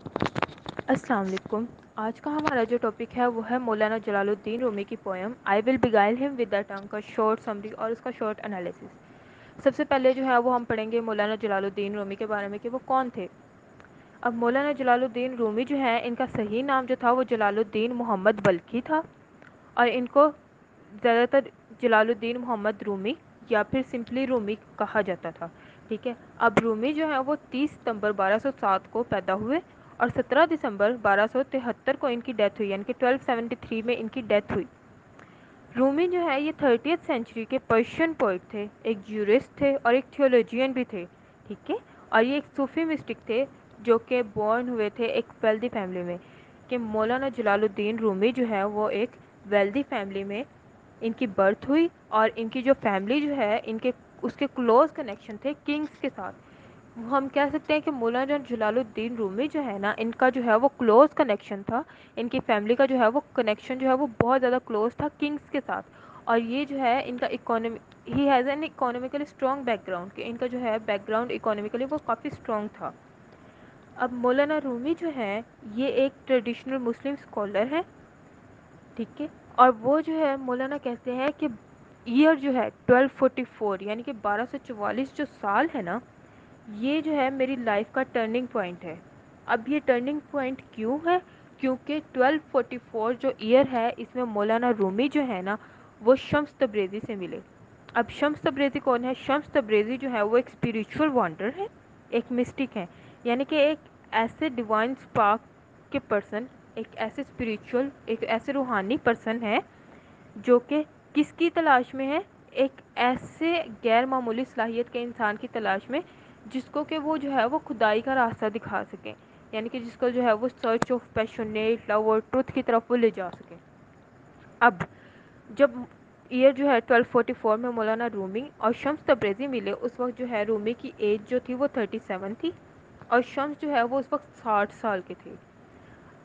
السلام علیکم. آج کا ہمارا جو ٹاپک ہے وہ ہے مولانا جلال الدین رومی کی پوئم آئی ول بگائل ہم ود دا ٹنگ کا شارٹ سمری اور اس کا شارٹ انالیسس. سب سے پہلے جو ہے وہ ہم پڑھیں گے مولانا جلال الدین رومی کے بارے میں کہ وہ کون تھے. اب مولانا جلال الدین رومی جو ہے ان کا صحیح نام جو تھا وہ جلال الدین محمد بلخی تھا، اور ان کو زیادہ تر جلال الدین محمد رومی یا پھر سمپلی رومی کہا جاتا تھا. ٹھیک ہے. اب رومی جو ہے وہ 30 ستمبر 1207 کو پیدا ہوئے اور 17 دسمبر 1273 کو ان کی ڈیتھ ہوئی، یعنی کہ 1273 میں ان کی ڈیتھ ہوئی. رومی جو ہے یہ 30th سینچری کے پرشین پوئٹ تھے، ایک جیورسٹ تھے اور ایک تھیولوجین بھی تھے. ٹھیک ہے. اور یہ ایک صوفی مسٹک تھے جو کہ بورن ہوئے تھے ایک ویلدی فیملی میں. کہ مولانا جلال الدین رومی جو ہے وہ ایک ویلدی فیملی میں ان کی برتھ ہوئی، اور ان کی جو فیملی جو ہے ان کے اس کے کلوز کنیکشن تھے کنگز کے ساتھ. ہم کہہ سکتے ہیں کہ مولانا جلال الدین رومی جو ہے نا ان کا جو ہے وہ کلوز کنیکشن تھا، ان کی فیملی کا جو ہے وہ کنیکشن جو ہے وہ بہت زیادہ کلوز تھا کنگز کے ساتھ. اور یہ جو ہے ان کا he has an economically strong بیک گراؤنڈ، کہ ان کا جو ہے بیک گراؤنڈ اکانومیکلی وہ کافی اسٹرانگ تھا. اب مولانا رومی جو ہے یہ ایک ٹریڈیشنل مسلم اسکالر ہے. ٹھیک ہے. اور وہ جو ہے مولانا کہتے ہیں کہ ایئر جو ہے 1244 یعنی کہ 1244 جو سال ہے نا یہ جو ہے میری لائف کا ٹرننگ پوائنٹ ہے. اب یہ ٹرننگ پوائنٹ کیوں ہے؟ کیونکہ 1244 جو ایئر ہے اس میں مولانا رومی جو ہے نا وہ شمس تبریزی سے ملے. اب شمس تبریزی کون ہے؟ شمس تبریزی جو ہے وہ ایک اسپریچول وانڈر ہے، ایک مسٹک ہے، یعنی کہ ایک ایسے ڈیوائن اسپارک کے پرسن، ایک ایسے اسپریچول، ایک ایسے روحانی پرسن ہے جو کہ کس کی تلاش میں ہے؟ ایک ایسے غیر معمولی صلاحیت کے انسان کی تلاش میں جس کو کہ وہ جو ہے وہ خدائی کا راستہ دکھا سکیں، یعنی کہ جس کو جو ہے وہ سرچ آف پیشنیٹ لو اور ٹروتھ کی طرف وہ لے جا سکیں. اب جب ایئر جو ہے 1244 میں مولانا رومی اور شمس تبریزی ملے اس وقت جو ہے رومی کی ایج جو تھی وہ 37 تھی اور شمس جو ہے وہ اس وقت 60 سال کے تھے.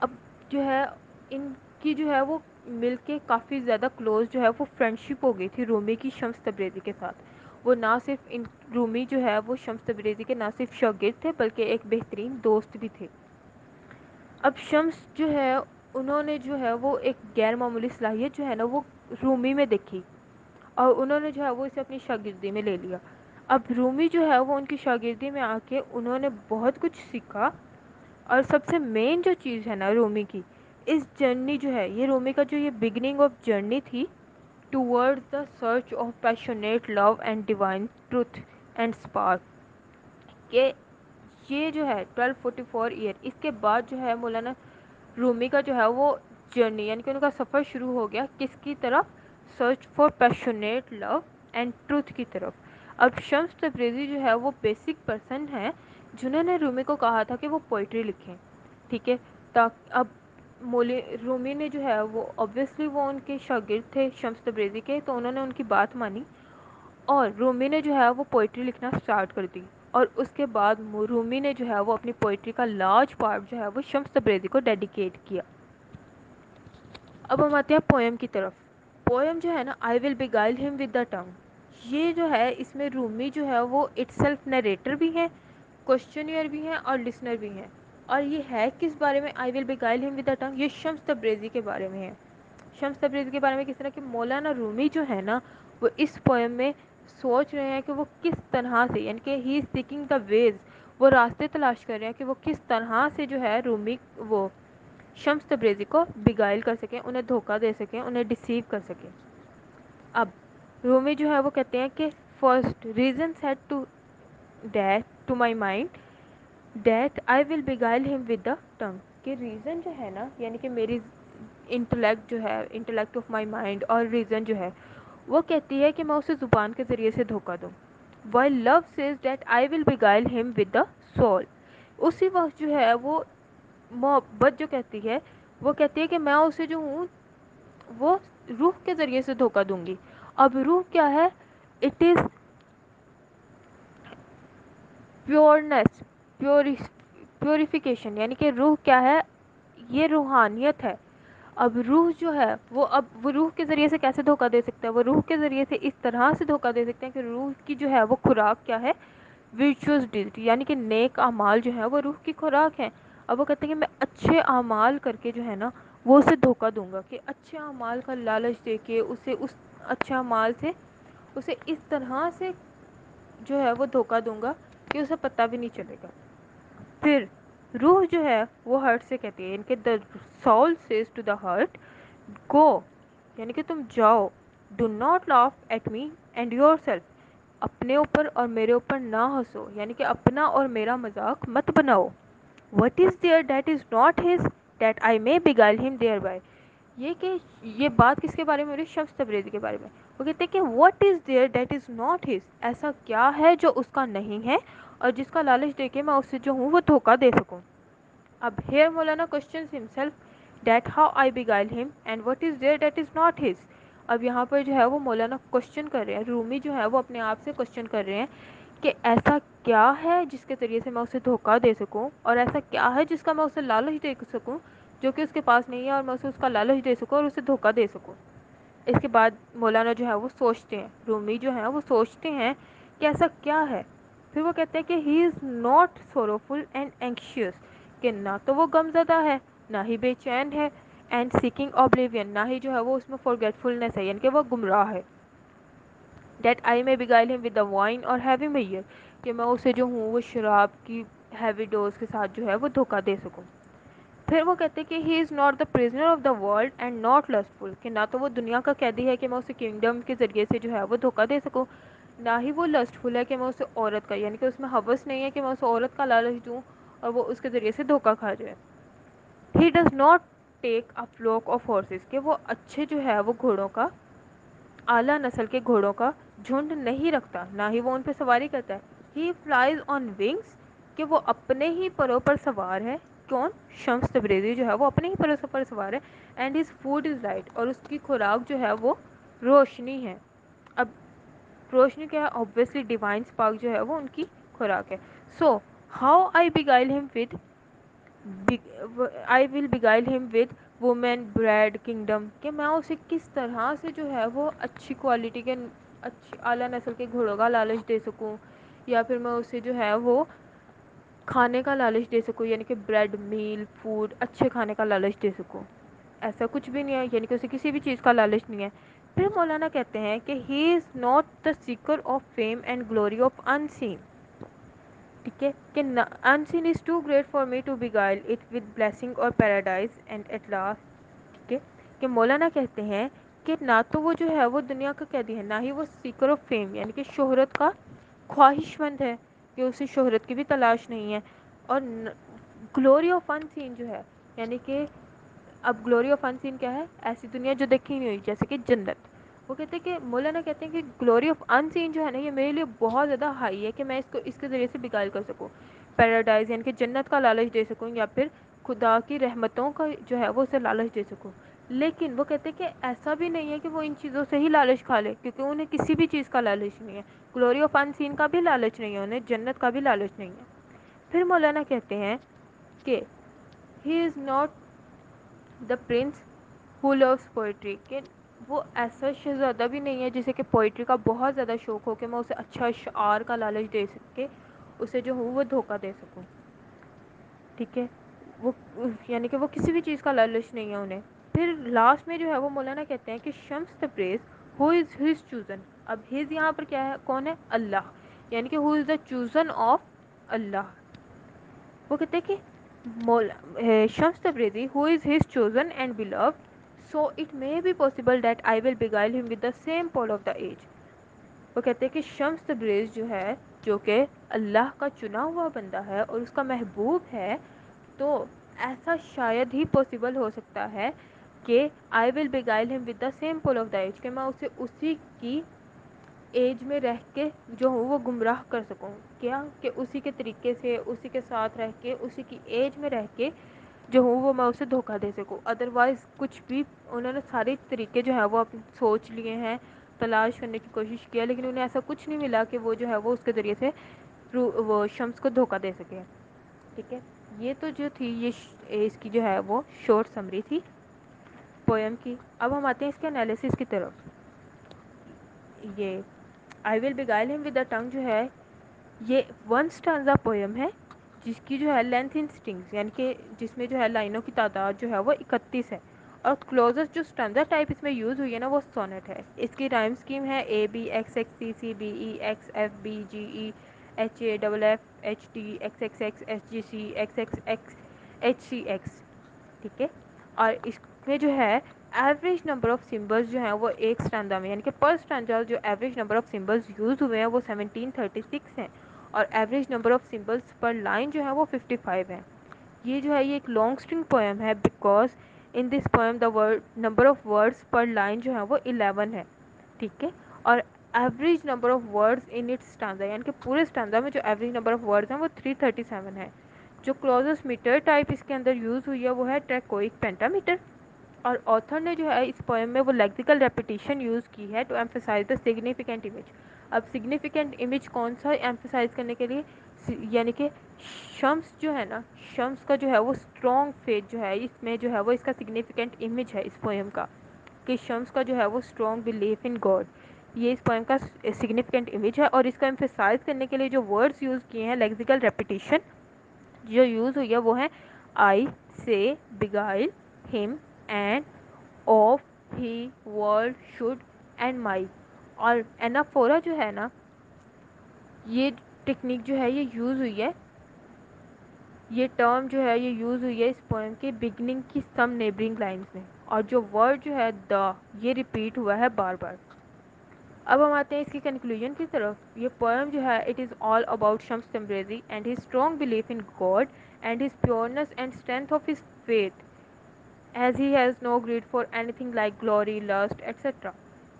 اب جو ہے ان کی جو ہے وہ مل کے کافی زیادہ کلوز جو ہے وہ فرینڈشپ ہو گئی تھی رومی کی شمس تبریزی کے ساتھ. وہ نہ صرف رومی جو ہے وہ شمس تبریزی کے نہ صرف شاگرد تھے بلکہ ایک بہترین دوست بھی تھے. اب شمس جو ہے انہوں نے جو ہے وہ ایک غیر معمولی صلاحیت جو ہے نا وہ رومی میں دیکھی اور انہوں نے جو ہے وہ اسے اپنی شاگردی میں لے لیا. اب رومی جو ہے وہ ان کی شاگردی میں آ کے انہوں نے بہت کچھ سیکھا. اور سب سے مین جو چیز ہے نا رومی کی اس جرنی جو ہے یہ رومی کا جو یہ بگننگ آف جرنی تھی toward the search of passionate love and divine truth and spark, کہ یہ جو ہے 1244 ایئر اس کے بعد جو ہے مولانا رومی کا جو ہے وہ جرنی یعنی کہ ان کا سفر شروع ہو گیا کس کی طرف؟ Search for passionate love and truth کی طرف. اب شمس تبریزی جو ہے وہ بیسک پرسن ہے جنہوں نے رومی کو کہا تھا کہ وہ پوئٹری لکھیں. ٹھیک ہے. اب رومی نے جو ہے وہ obviously وہ ان کے شاگرد تھے شمس تبریزی کے تو انہوں نے ان کی بات مانی اور رومی نے جو ہے وہ پوئٹری لکھنا سٹارٹ کر دی. اور اس کے بعد رومی نے جو ہے وہ اپنی پوئٹری کا لارج پارٹ جو ہے وہ شمس تبریزی کو ڈیڈیکیٹ کیا. اب ہم آتے ہیں پوئم کی طرف. پوئم جو ہے نا آئی ول بیگائل ہم ود دا ٹنگ، یہ جو ہے اس میں رومی جو ہے وہ اٹ سیلف نریٹر بھی ہے، کوشچنئر بھی ہیں اور لسنر بھی ہیں. اور یہ ہے کس بارے میں آئی ول بیگائل ہم ود دا ٹنگ؟ یہ شمس تبریزی کے بارے میں ہے. شمس تبریزی کے بارے میں کس طرح کہ مولانا رومی جو ہے نا وہ اس پوئم میں سوچ رہے ہیں کہ وہ کس طرح سے یعنی کہ ہی از سیکنگ دا ویز، وہ راستے تلاش کر رہے ہیں کہ وہ کس طرح سے جو ہے رومی وہ شمس تبریزی کو بگائل کر سکیں، انہیں دھوکہ دے سکیں، انہیں ڈسیو کر سکیں. اب رومی جو ہے وہ کہتے ہیں کہ first reason set to that to my mind that I will beguile him with دا ٹنگ، کہ ریزن جو ہے نا یعنی کہ میری انٹلیکٹ جو ہے انٹلیکٹ آف مائی مائنڈ اور ریزن جو ہے وہ کہتی ہے کہ میں اسے زبان کے ذریعے سے دھوکہ دوں. while love says that I will beguile him with the soul، اسی وقت جو ہے وہ محبت جو کہتی ہے وہ کہتی ہے کہ میں اسے جو ہوں وہ روح کے ذریعے سے دھوکہ دوں گی. اب روح کیا ہے؟ اٹ از پیورنس، پیوریفیکیشن، یعنی کہ روح کیا ہے؟ یہ روحانیت ہے. اب روح جو ہے وہ روح کے ذریعے سے کیسے دھوکہ دے سکتا ہے؟ وہ روح کے ذریعے سے اس طرح سے دھوکہ دے سکتے ہیں کہ روح کی جو ہے وہ خوراک کیا ہے؟ ورچوئس ڈیڈ، یعنی کہ نیک اعمال جو ہے وہ روح کی خوراک ہے. اب وہ کہتے ہیں کہ میں اچھے اعمال کر کے جو ہے نا وہ اسے دھوکہ دوں گا، کہ اچھے اعمال کا لالچ دے کے اسے اس اچھے اعمال سے اسے اس طرح سے جو ہے وہ دھوکہ دوں گا کہ اسے پتہ بھی نہیں چلے گا۔ پھر روح جو ہے وہ ہارٹ سے کہتی ہے، یعنی کہ the soul says to the heart go، یعنی کہ تم جاؤ، do not laugh at me and yourself، اپنے اوپر اور میرے اوپر نہ ہنسو، یعنی کہ اپنا اور میرا مذاق مت بناؤ۔ what is there that is not his that I may beguile him thereby، یہ کہ یہ بات کس کے بارے میں ہو رہی ہے؟ شمس تبریزی کے بارے میں۔ وہ کہتے ہیں کہ what is there that is not his، ایسا کیا ہے جو اس کا نہیں ہے اور جس کا لالچ دے کے میں اسے جو ہوں وہ دھوکہ دے سکوں۔ اب here Maulana questions himself that how I beguile him and what is there that is not his۔ اب یہاں پر جو ہے وہ مولانا کوشچن کر رہے ہیں، رومی جو ہے وہ اپنے آپ سے کوشچن کر رہے ہیں کہ ایسا کیا ہے جس کے ذریعے سے میں اسے دھوکہ دے سکوں، اور ایسا کیا ہے جس کا میں اسے لالچ دے سکوں جو کہ اس کے پاس نہیں ہے، اور میں اسے اس کا لالچ دے سکوں اور اسے دھوکہ دے سکوں۔ اس کے بعد مولانا جو ہے وہ سوچتے ہیں، رومی جو ہیں وہ سوچتے ہیں کہ ایسا کیا ہے۔ پھر وہ کہتے ہیں کہ he is not سوروفل and anxious, کہ نہ تو وہ غم زدہ ہے نہ ہی بے چین ہے، اینڈ سیکنگ اوبلیوین، نہ ہی جو ہے وہ اس میں فورگیٹفلنس ہے، یعنی کہ وہ گمراہ ہے۔ دیٹ آئی میں beguile him with the wine اور heavy measure، کہ میں اسے جو ہوں وہ شراب کی ہیوی ڈوز کے ساتھ جو ہے وہ دھوکہ دے سکوں۔ پھر وہ کہتے ہیں کہ he is not the prisoner of the world and not lustful, کہ نہ تو وہ دنیا کا قیدی ہے کہ میں اسے کنگڈم کے ذریعے سے جو ہے وہ دھوکہ دے سکوں، نہ ہی وہ لسٹفل ہے کہ میں اسے عورت کا، یعنی کہ اس میں ہوس نہیں ہے کہ میں اسے عورت کا لالچ دوں اور وہ اس کے ذریعے سے دھوکہ کھا جائے۔ He does not take a flock of horses, کہ وہ اچھے جو ہے وہ گھوڑوں کا، اعلیٰ نسل کے گھوڑوں کا جھنڈ نہیں رکھتا، نہ ہی وہ ان پہ سواری کرتا ہے۔ ہی فلائز آن ونگس، کہ وہ اپنے ہی پروں پر سوار ہے۔ کون؟ شمس تبریزی جو ہے وہ اپنے ہی پروں پر سوار ہے۔ And his food is light, اور اس کی خوراک جو ہے وہ روشنی ہے۔ اب روشنی کیا ہے؟ obviously ڈیوائن سپارک جو ہے وہ ان کی خوراک ہے۔ So how I beguile him with I will beguile him with women bread kingdom، کہ میں اسے کس طرح سے جو ہے وہ اچھی کوالٹی کے، اچھی اعلیٰ نسل کے گھوڑوں کا لالچ دے سکوں، یا پھر میں اسے جو ہے وہ کھانے کا لالچ دے سکوں، یعنی کہ بریڈ، میل، فوڈ، اچھے کھانے کا لالچ دے سکوں۔ ایسا کچھ بھی نہیں ہے، یعنی کہ اسے کسی بھی چیز کا لالچ نہیں ہے۔ پھر مولانا کہتے ہیں کہ he is not the seeker of fame and glory of in sin, ٹھیک ہے، کہ in sin is too great for me to beguile it with blessing اور پیراڈائز اینڈ ایٹ لاسٹ، ٹھیک ہے، کہ مولانا کہتے ہیں کہ نہ تو وہ جو ہے وہ دنیا کا قیدی ہے، نہ ہی وہ سیکر آف فیم یعنی کہ شہرت کا خواہش مند ہے، کہ اسے شہرت کی بھی تلاش نہیں ہے، اور گلوری آف ان سین جو ہے، یعنی کہ اب گلوری آف ان سین کیا ہے؟ ایسی دنیا جو دیکھی نہیں ہوئی، جیسے کہ جنت۔ وہ کہتے ہیں کہ مولانا کہتے ہیں کہ گلوری آف ان سین جو ہے نا، یہ میرے لیے بہت زیادہ ہائی ہے کہ میں اس کے ذریعے سے beguile کر سکوں، پیراڈائز یعنی کہ جنت کا لالچ دے سکوں، یا پھر خدا کی رحمتوں کا جو ہے وہ اسے لالچ دے سکوں۔ لیکن وہ کہتے ہیں کہ ایسا بھی نہیں ہے کہ وہ ان چیزوں سے ہی لالچ کھا لے، کیونکہ انہیں کسی بھی چیز کا لالچ نہیں ہے، گلوری آف ان سین کا بھی لالچ نہیں ہے، انہیں جنت کا بھی لالچ نہیں ہے۔ پھر مولانا کہتے ہیں کہ he is not the prince who loves poetry, کہ وہ ایسا شہزادہ بھی نہیں ہے جسے کہ پوئٹری کا بہت زیادہ شوق ہو، کہ میں اسے اچھا اشعار کا لالچ دے سکے، اسے جو ہوں وہ دھوکہ دے سکوں، ٹھیک ہے، وہ یعنی کہ وہ کسی بھی چیز کا لالچ نہیں ہے انہیں۔ پھر لاسٹ میں جو ہے وہ مولانا کہتے ہیں کہ شمس تبریز ہو از ہز چوزن، اب ہز یہاں پر کیا ہے؟ کون ہے؟ اللہ، یعنی کہ ہو از دا چوزن آف اللہ۔ وہ کہتے ہیں کہ Shams Tabrizi who is his chosen and beloved so it may be possible that I will beguile him with the same pole of the age۔ وہ کہتے ہیں کہ شمس تبریز جو ہے، جو کہ اللہ کا چنا ہوا بندہ ہے اور اس کا محبوب ہے، تو ایسا شاید ہی پاسبل ہو سکتا ہے کہ I will beguile him with the same pole of the age، کہ میں اسے اسی کی ایج میں رہ کے جو ہوں وہ گمراہ کر سکوں، کیا کہ اسی کے طریقے سے، اسی کے ساتھ رہ کے، اسی کی ایج میں رہ کے جو ہوں وہ میں اسے دھوکہ دے سکوں۔ ادروائز کچھ بھی انہوں نے سارے طریقے جو ہیں وہ اپنے سوچ لیے ہیں، تلاش کرنے کی کوشش کیا، لیکن انہیں ایسا کچھ نہیں ملا کہ وہ جو ہے وہ اس کے ذریعے سے وہ شمس کو دھوکہ دے سکے، ٹھیک ہے۔ یہ تو جو تھی یہ اس کی جو ہے وہ شارٹ سمری تھی پوئم کی۔ اب ہم آتے ہیں اس کے انالیسس کی طرف۔ یہ I will beguile him with the tongue جو ہے یہ ون سٹانزا پوئم ہے، جس کی جو ہے لینتھ ان اسٹنگس یعنی کہ جس میں جو ہے لائنوں کی تعداد جو ہے وہ 31 ہے، اور کلوزسٹ جو اسٹینزا ٹائپ اس میں یوز ہوئی ہے نا وہ سونٹ ہے. اس کی رائم اسکیم ہے A B X X C C B E X F B G E H A double F H T X X X S G C X X X H C X. ٹھیک ہے، اور اس میں جو ہے average number of symbols جو ہیں وہ ایک اسٹینڈا میں یعنی کہ پر اسٹینڈا جو average number of symbols use ہوئے ہیں وہ 1736 ہیں، اور average number of symbols per line جو ہے وہ 55 ہے. یہ جو ہے یہ ایک لانگ اسٹرنگ پوئم ہے because in this poem the number of words per line جو ہے وہ 11 ہے. ٹھیک ہے، اور average number of words in its stanza یعنی کہ پورے اسٹینزا میں جو ایوریج نمبر آف ورڈس ہیں وہ 337 ہے. جو کلوزسٹ میٹر ٹائپ اس کے اندر یوز ہوئی ہے وہ ہے ٹریکوئک پینٹا میٹر. اور آتھر نے جو ہے اس پوئم میں وہ لیکسیکل ریپیٹیشن یوز کی ہے to emphasize the significant image. اب سگنیفیکینٹ امیج کون سا ایمفیسائز کرنے کے لیے، یعنی کہ شمس جو ہے نا، شمس کا جو ہے وہ اسٹرانگ فیتھ جو ہے اس میں جو ہے وہ اس کا سگنیفیکینٹ امیج ہے اس پوئم کا، کہ شمس کا جو ہے وہ اسٹرانگ بلیف ان گاڈ. یہ اس پوئم کا سگنیفیکینٹ امیج ہے، اور اس کا ایمفیسائز کرنے کے لیے جو ورڈز یوز کیے ہیں لیکسیکل ریپیٹیشن جو یوز ہوئی ہے وہ ہے آئی سے بگائل ہم and of he world should and my. اور اینافورا جو ہے نا، یہ ٹیکنیک جو ہے یہ یوز ہوئی ہے، یہ ٹرم جو ہے یہ یوز ہوئی ہے اس پوئم کے بگننگ کی سم نیبرنگ لائنس میں، اور جو ورڈ جو ہے دا یہ ریپیٹ ہوا ہے بار بار. اب ہم آتے ہیں اس کی کنکلوژن کی طرف. یہ پوئم جو ہے it is all about Shams Tabrizi and his strong belief in God and his pureness and strength of his faith as he has no greed for anything like glory lust et cetera.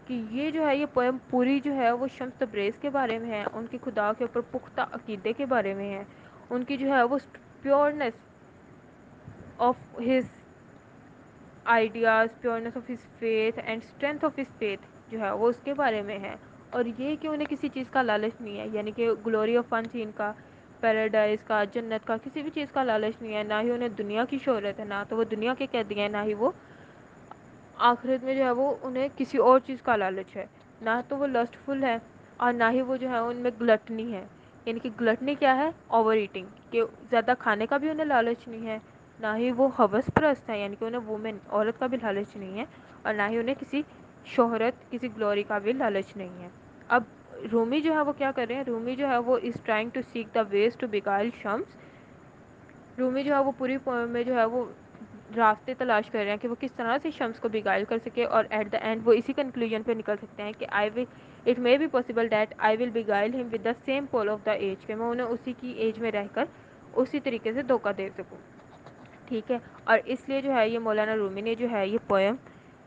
کہ یہ جو ہے یہ poem پوری جو ہے وہ شمس تبریز کے بارے میں ہے، ان کی خدا کے اوپر پختہ عقیدے کے بارے میں ہے، ان کی جو ہے وہ pureness of his ideas, pureness of his faith and strength of his faith جو ہے وہ اس کے بارے میں ہے. اور یہ کہ انہیں کسی چیز کا لالچ نہیں ہے، یعنی کہ گلوری آف فن سین کا، پیراڈائز کا، جنت کا، کسی بھی چیز کا لالچ نہیں ہے. نہ ہی انہیں دنیا کی شہرت ہے، نہ تو وہ دنیا کے قیدی ہیں، نہ ہی وہ آخرت میں جو ہے وہ انہیں کسی اور چیز کا لالچ ہے. نہ تو وہ لسٹ فل ہے، اور نہ ہی وہ جو ہے ان میں گلٹنی ہے. یعنی کہ گلٹنی کیا ہے؟ اوور ایٹنگ، کہ زیادہ کھانے کا بھی انہیں لالچ نہیں ہے. نہ ہی وہ ہوس پرست ہے، یعنی کہ انہیں وومن عورت کا بھی لالچ نہیں ہے، اور نہ ہی انہیں کسی شہرت، کسی گلوری کا بھی لالچ نہیں ہے. اب رومی جو ہے وہ کیا کر رہے ہیں؟ رومی جو ہے وہ is trying to seek the ways to beguile Shams. Rumi جو ہے وہ پوری پوئم میں جو ہے وہ راستے تلاش کر رہے ہیں کہ وہ کس طرح سے شمس کو بیگائل کر سکے، اور ایٹ دا اینڈ وہ اسی کنکلوژن پہ نکل سکتے ہیں کہ I will it may be possible that I will beguile him with the same pool of the age, کہ میں انہیں اسی کی ایج میں رہ کر اسی طریقے سے دھوکہ دے سکوں. ٹھیک ہے، اور اس لیے جو ہے یہ مولانا رومی نے جو ہے یہ پوئم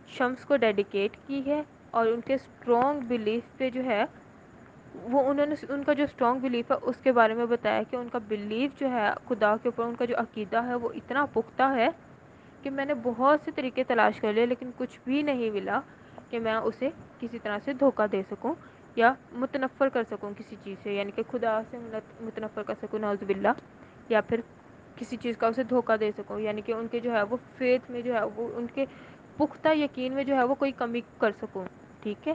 شمس کو ڈیڈیکیٹ کی ہے، اور ان کے اسٹرانگ بلیف پہ جو ہے وہ انہوں نے ان کا جو اسٹرانگ بلیف ہے اس کے بارے میں بتایا کہ ان کا بلیف جو ہے خدا کے اوپر، ان کا جو عقیدہ ہے وہ اتنا پختہ ہے کہ میں نے بہت سے طریقے تلاش کر لیے لیکن کچھ بھی نہیں ملا کہ میں اسے کسی طرح سے دھوکہ دے سکوں یا متنفر کر سکوں کسی چیز سے، یعنی کہ خدا سے متنفر کر سکوں نعوذ باللہ، یا پھر کسی چیز کا اسے دھوکہ دے سکوں. یعنی کہ ان کے جو ہے وہ فیتھ میں جو ہے وہ ان کے پختہ یقین میں جو ہے وہ کوئی کمی کر سکوں. ٹھیک ہے،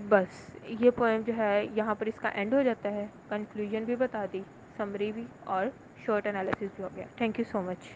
بس یہ پوئم جو ہے یہاں پر اس کا اینڈ ہو جاتا ہے. کنکلوژن بھی بتا دی، سمری بھی، اور شارٹ انالیسس بھی ہو گیا. Thank you so much.